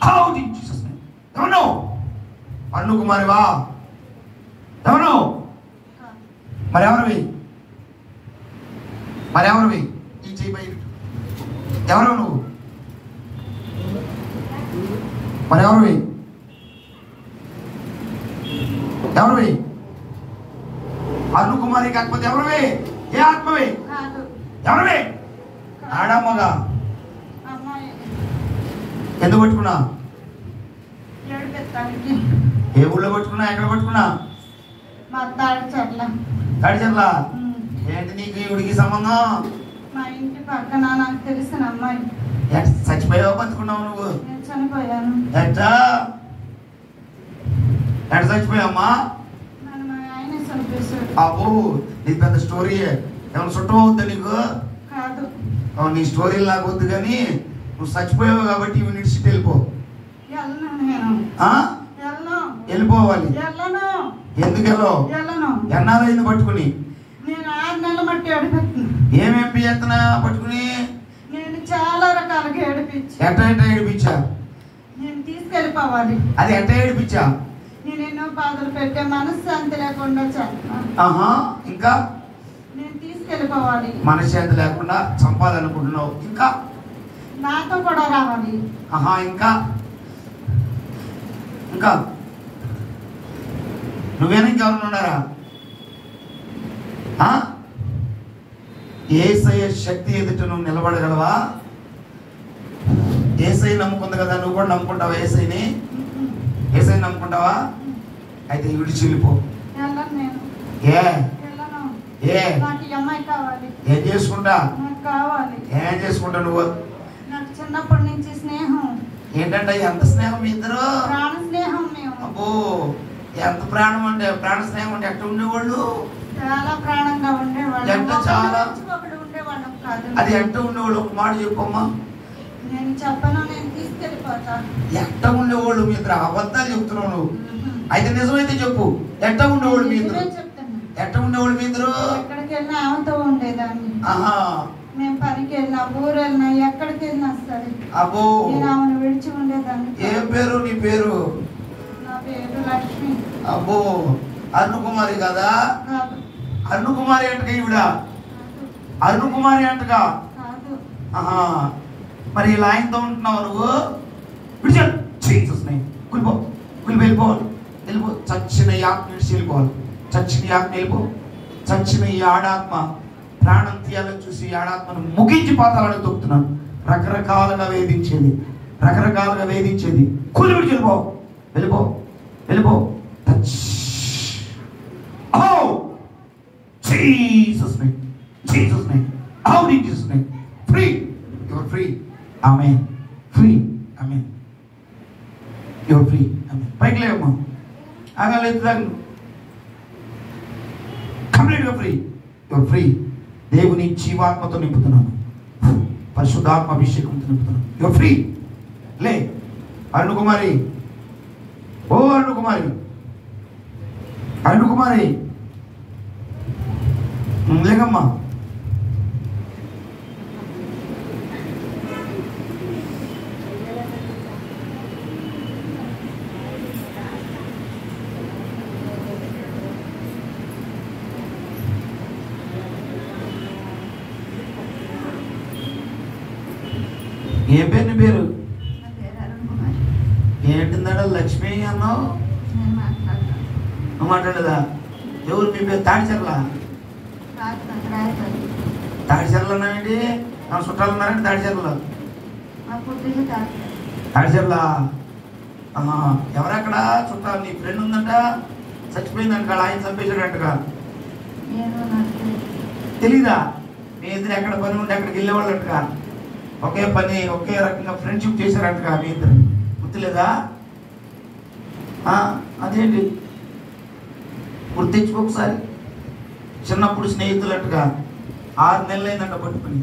Out in Jesus' name. ఎవరు అరుణ్ కుమారివా? ఎవరు మరెవరివి? ఈ చెయ్యి బయట ఎవరు నువ్వు? మరెవరివి? అరుణ్ కుమారి కాకపోతే ఎవరివి? ఏ ఆత్మవి? ఎవరివి? ఆడమ్మగా ఎందుకు పట్టుకున్నా? ఏ ఊళ్ళో పట్టుకున్నా? ఎక్కడ పట్టుకున్నా? తాడిచర్ల. ఏంటి నీకు ఈవిడికి సంబంధం? మా ఇంటి పక్కన నాకు తెలిసిన అమ్మాయి. చచ్చిపోయావా? బతుకున్నావు నువ్వు? చనిపోయాను. ఎట్లా చచ్చిపోయావమ్మా? మా ఆయన చనిపోయాడు. అబ్బో నీకు పెద్ద స్టోరీ. ఏమైనా చుట్టం అవుద్దా నీకు? కాదు. నీ స్టోరీలు నాకు వద్దు కానీ నువ్వు చచ్చిపోయావు కాబట్టి ఇవి నిడిచిட்டு వెళ్ళిపో. వెళ్ళిపోవాలి. ఎందుకు వెళ్ళవు? ఎన్నాళ్ళైంది పట్టుకుని? నేను 6 నెలల మట్టి ఏడిపెత్తున్నా. ఏమేమి చేస్తున్నా పట్టుకుని? నేను చాలా రకాలుగా ఏడిపించా. ఎట్ట ఏడిపించా? నేను తీసుకెళ్ళిపోవాలి. అది ఎట్ట ఏడిపించా? నేను ఎన్నో బాధలు పెట్టే మనశ్శాంతి లేకుండా చేస్తున్నా. ఇంకా నేను తీసుకెళ్ళిపోవాలి. మనశ్శాంతి లేకుండా చంపాలనుకుంటున్నావు. ఇంకా నాతో కూడా రావాలి. ఇంకా ఇంకా నువ్వేనా ఇంకెవరు ఉన్నారా? యేసయ్య శక్తి ఎదుట నువ్వు నిలబడగలవా? యేసయ్య నమ్ముకుంది కదా, నువ్వు కూడా నమ్ముకుంటావా? యేసయ్యని నమ్ముకుంటావా? అయితే విడిచి వెళ్ళిపో. ఏం చేసుకుంటా? ఏం చేసుకుంటా నువ్వు? నాకు చిన్నప్పటి నుంచి స్నేహం. ఏంటంటే ఎంత స్నేహం మీ ఇద్దరు? ప్రాణ స్నేహం. అబ్బో ఎంత ప్రాణం అంటే ప్రాణ స్నేహం అంటే ఎట్లా ఉండేవాళ్ళు? చాలా ప్రాణంగా ఉండేవాళ్ళు. చాలా ఉండేవాళ్ళం కాదు. అది ఎట్ట ఉండేవాళ్ళు? ఒక మాట చెప్పమ్మా. నేను చెప్పను, నేను తీసుకెళ్ళిపోతా. ఎట్ట ఉండేవాళ్ళు మీ ఇద్దరు? అబద్ధాలు చెప్తున్నావు నువ్వు. అయితే నిజమైతే చెప్పు. ఎట్ట ఉండేవాళ్ళు మీ ఇద్దరు? ఎట్ట ఉండేవాళ్ళు మీ ఇద్దరు? ఎక్కడికి వెళ్ళినా ఆమెతో ఉండేదాన్ని. మేము పనికి వెళ్ళినా, ఊరు వెళ్ళినా, ఎక్కడికి వెళ్ళినా సరే అబ్బో నేను ఆమెను విడిచి ఉండేదాన్ని. ఏం పేరు నీ పేరు? నా పేరు లక్ష్మి. అబ్బో అరుణ్ కుమారి కదా? అరుణ్ కుమారి అంటగా ఈవిడ? అరుణ్ కుమారి అంటగా? మరి ఇలా ఆయనతో ఉంటున్నావు నువ్వు? వెళ్ళిపోవాలి. చచ్చిన ఈ ఆత్మ విడిచి వెళ్ళిపోవాలి. చచ్చిన ఈ ఆత్మ వెళ్ళిపో. చచ్చిన ఈ ఆడాత్మ ప్రాణం తీయాలని చూసి ఆడాత్మను ముగించి పాతాలని తొక్కుతున్నాను. రకరకాలుగా వేధించేది కూలి విడిచి వెళ్ళిపో. Jesus name. Out in Jesus name. Free. You are free. Amen. Free. Amen. You are free. Amen. పైకి లేవమ్మా. ఆగలేదు. కంప్లీట్గా ఫ్రీ. You are free. దేవుని జీవాత్మతో నింపుతున్నాను. పరిశుద్ధాత్మ అభిషేకంతో నింపుతున్నాను. You are free. లే అరుణ్ కుమారి. ఓ అరుణ్ కుమారి లేకమ్మా. ఏ పేరు నీ పేరు? ఏంటిందడ లక్ష్మి అన్నావు? మాట్లాడదా? ఎవరు మీ పేరు? తాడిచెర్లన్నాయండి. చుట్టాలు ఉన్నారండి తాడిచెర్లలో? ఎవరక్కడ చుట్టాలు? నీ ఫ్రెండ్ ఉందంట, చచ్చిపోయిందంట, ఆయన చంపేశాడంటగా. తెలీదా? మీ ఇద్దరు ఎక్కడ పని ఉంటే అక్కడికి వెళ్ళేవాళ్ళంటగా. ఒకే పని ఒకే రకంగా ఫ్రెండ్షిప్ చేశారంటగా మీ ఇద్దరు. గుర్తులేదా? అదేంటి గుర్తించుకో ఒకసారి. చిన్నప్పుడు స్నేహితులట్టుగా 6 నెలలైందంట పట్టుకుని.